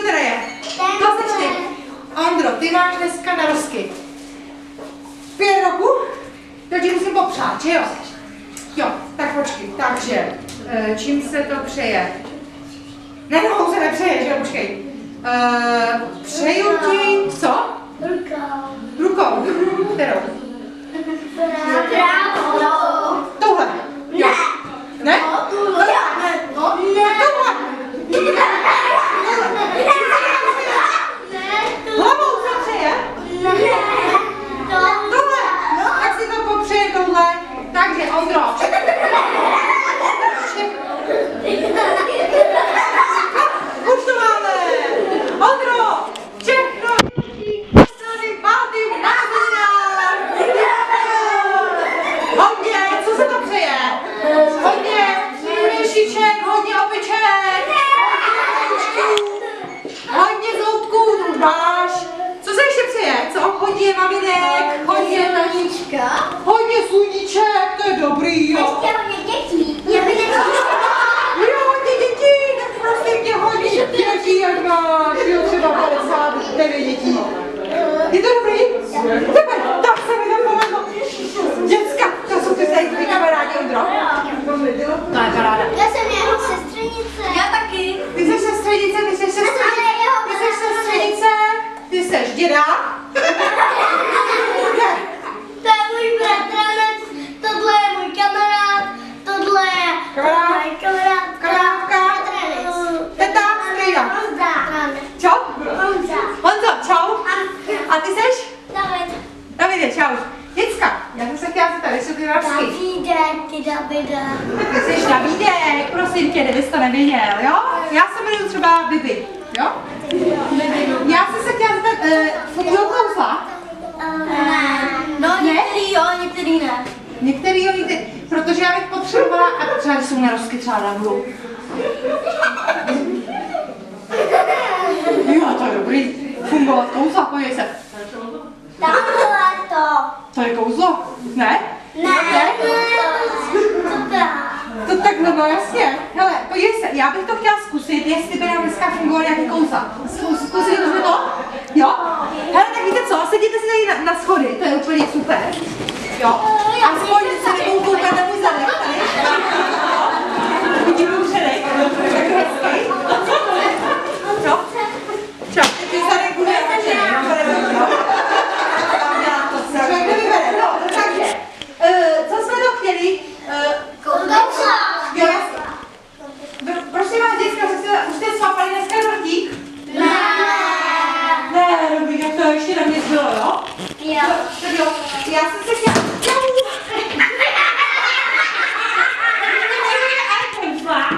teda je? To seš ty. Ondro, ty máš dneska narozky. 5 roku? To ti musím popřát, že jo? Jo, tak počkej, takže, čím se to přeje? Ne, no, se nepřeje, že jo, počkej. Přeju ti, co? Rukou. Kterou? Touhle. Jo. Ne? Touhle. Hlavou se přeje? Tohle. Tak si to popřeje touhle. Takže, Ondro. Už to máme. Ondro, všechno díky pátým narozeninám. Hodně, co se to přeje? Hodně myšiček, hodně opiček, hodně zoubků, tu máš. Co se ještě přeje? Co? Hodně maminek, hodně taníčka, hodně sluníček, to je dobrý, jo. Ještě hodně dětí. Jo, hodně dětí, tak prostě tě hodně dětí, jak máš, jo, třeba 59 dětí. Je to dobrý? Super, tak se mi to povedlo. Děcka, to jsou ty tady tvoji kamarádi, Ondro. To je paráda. Já jsem jeho sestřenice. Já taky. Ty jsi sestřenice, ty jsi sestřenice, ty jsi děda. To je můj bratranec, tohle je můj kamarád, tohle je můj kamarádka, Teta, strejda. Honza. Čau. Honza. Honzo, čau. A ty seš? David. Davide, čau. Děcka, já jsem se chtěla zeptat, jestli ty narozky. Davide. Ty jsi Davidek, prosím tě, kdybys to nevěděl, jo? Já se jmenuji třeba Bibi, jo? Já jsem se chtěla zeptat, fungují kouzla? No, některý jo, některý ne. Některý jo, některý, protože já bych potřebovala, a třeba když jsou narozky, třeba nabudu. Jo, to je dobrý, fungovat kouzla, podívej se. Takhle to. To je kouzlo, ne? Ne. To tak, no jasně. Hele, podívej se, já bych to chtěla zkusit, jestli by nám dneska fungovalo nějaký kouzla. Zkusili jsme to? Jo? Hele, tak víte co, sedíte si tady na schody, to je úplně super. Jo? Aspoň se nebudou koukat na můj zadek tady. Vidím můj předek, tak hezký. Jo? Čau, ty zadek bude začený, no to nebudu, jo? Člověk nevybere, no, takže, co jsme to chtěli? Kouzla. Jo, jasně. Prosím vás, děcka, už jste svapali dneska dortík? Ne. Ne, dobrý, tak to ještě na mě zbylo, jo? Jo. Tak jo, já jsem se chtěla...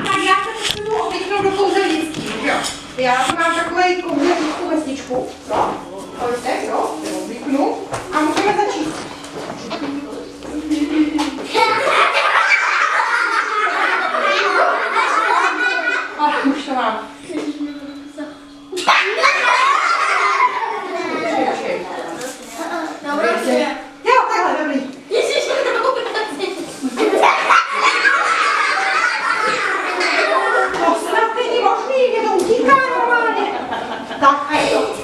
Tak já se potřebuji obvyknout do kouzelnictví, jo? Já mám takovej kouzelnickou vesničku, jo? Pojďte, jo? Obvyknu a můžeme začít. Už to mám. Jo, takhle, dobrý. To snad není možný, mě to utíká normálně. Tak, a je to.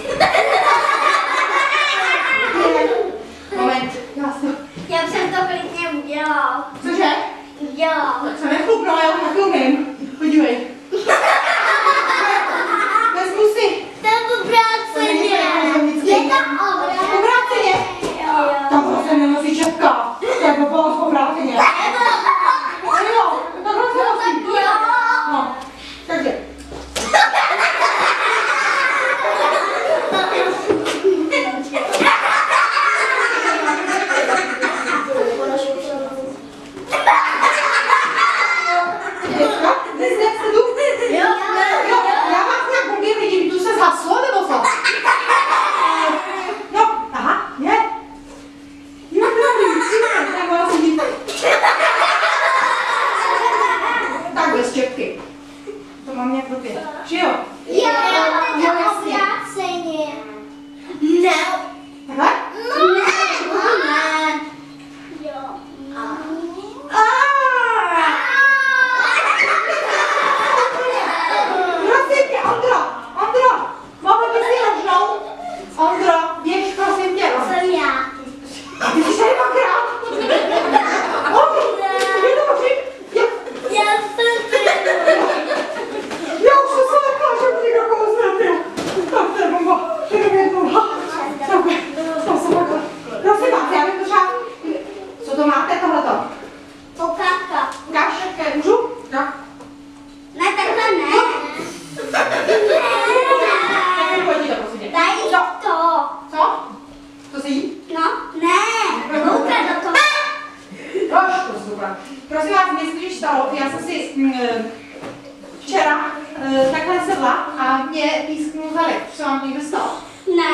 a mě písknul zadek. Co vám někdo stalo? Ne.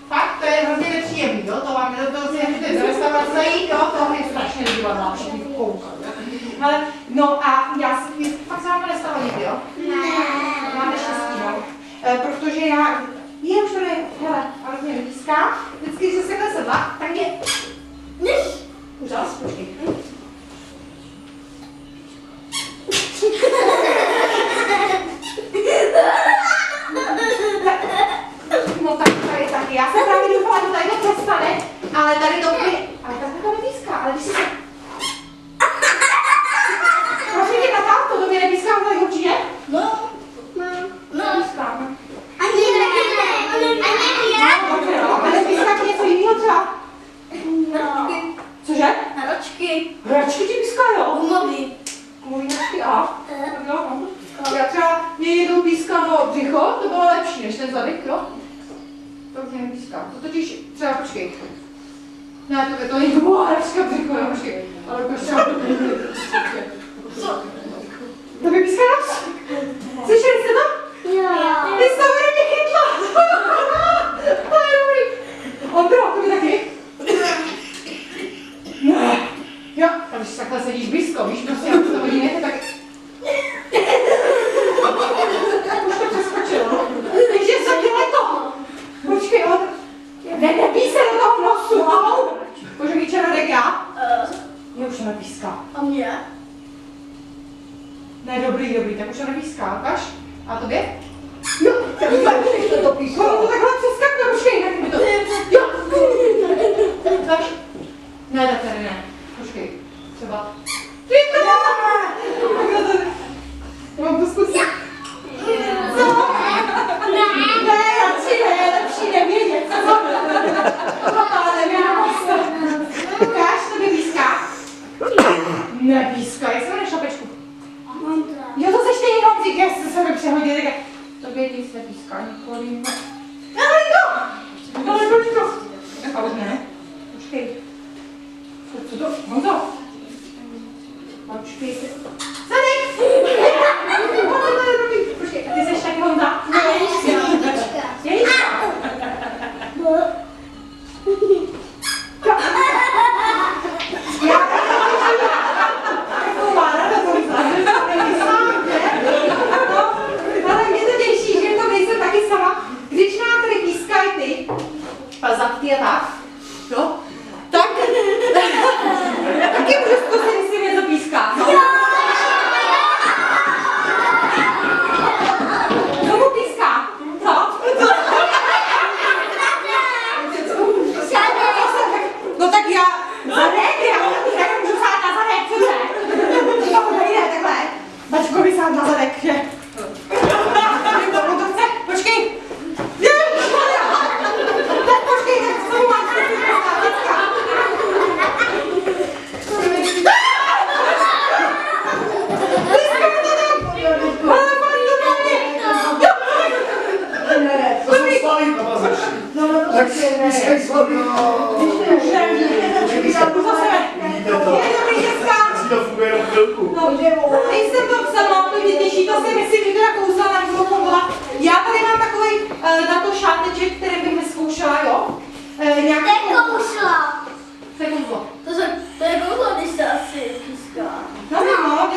Fakt, to je hrozně nepříjemný, jo? To vám nedobyl si můžete do restaurace zajít, jo? To je strašně divadlo, všichni koukali. Ale, no a já si, fakt se vám to nestalo nikdy, jo? Máte štěstí, no. Protože já, už to je, hele, a hrozně nepíská, vždycky, když se takhle sedla, tak mě... Úžas, počkej. No tak tady taky. Já jsem právě doufala, že tady to přestane, ale tady to úplně... Ale takhle to nepíská, ale když si se... Prosím tě, Natálko, to mě nepíská tady určitě? No. Nepíská, no. Ani No, dobře, no, ale nepíská ti něco jiného třeba? Cože? Hračky. Hračky ti píská, jo? Gumový. Gumový hračky, a? Tak jo, no. Já třeba mě jednou pískalo břicho, to bylo lepší než ten zadek, jo? To už mě nepíská. To totiž třeba, počkej. Ne, to není gumová hračka břicho, jo, počkej. Ale třeba... To by píská nás? Slyšeli jste to? Jo. Ty jsi to hodně chytla! To je dobrý. Ondro, to by taky? Ne. Jo, a když takhle sedíš blízko, víš, prostě jak to hodí nechte, tak... Už to přeskočilo. Takže se dělej to. Počkej, on... Nepí se do toho nosu, au! Můžu mít čarodek já? Mě už to nepíská. A mě? Ne, dobrý, tak už to nepíská, ukaž. A tobě? Jo, to píská. No, to takhle přeskakne, počkej, tak mi to... Jo! Ukaž. Ne, tady ne. Počkej, třeba... Ty to! Mám to zkusit. Co? Ne, lepší nevědět. Co? Ukáž, to by píská. Nepíská, jak se jmenuje šapečku? Jo, to seš ty Honzík, jak jste se mi přehodili, tak tobě nic nepíská, nikolik. Ale to! Ale proč to? A už ne. Počkej. Co to? Honzo? Počkej se. Zadek! Počkej, a ty seš taky Honza? Ne, Jelička. Jelička? Ale mě to těší, že to nejsem taky sama. Když nám tady pískají ty zadky a tak, jo, tak taky můžu zkusit, jestli mě to píská. No. Komu píská? Co? No tak já zadek, já můžu sát na zadek, přece. To nejde takhle. Bačkovi sát na zadek, že? Počkej. Tak počkej, tak co mám děcka. To jsou slavy na vás. Tak pískej slavy. Vidíte to? Si to funguje jenom chvilku. No, nejsem to sama, to mě těší, to si myslím, že teda kouzla na byla. Já tady mám takový na to šáteček, který bych vyzkoušela, jo? To je kouslo. Co je kouzlo? To je kouslo, když se asi píská. No,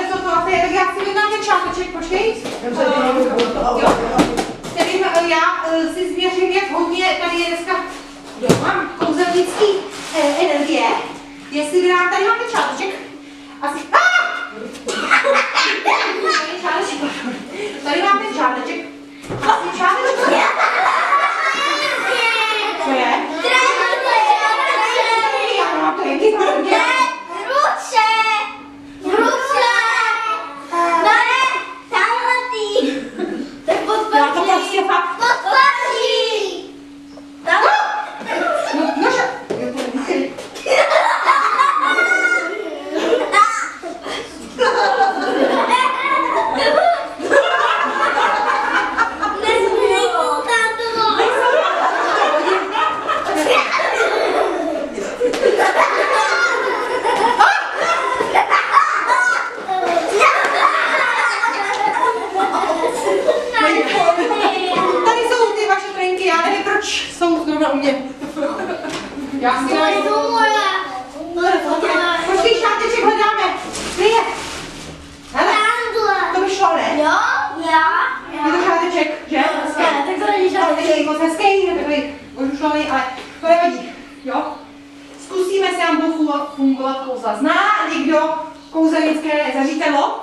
něco to asi je, tak já si vydám ten šáteček, počkej. Jo. Kterým já si změřím, jak hodně tady je dneska, jo, mám kouzelnický energie. Jestli vydám, tady mám ten šáteček. Asi, tady mám ten šáteček. Asi šáteček. Co je? Já mám to jaký pravdě. Já to prostě fakt. Nože. Nesmí. mě. Já si To je moje. Počkej, šáteček hledáme. Kde je? Hele, Tamhle. to by šlo, ne? Jo? Já? Je to šáteček, že? Ne, tak to není Šáteček je moc hezký, je takový ožušlený, ale to nevadí, jo? Zkusíme, jestli nám budou fungovat kouzla. Zná někdo kouzelnické zařízadlo?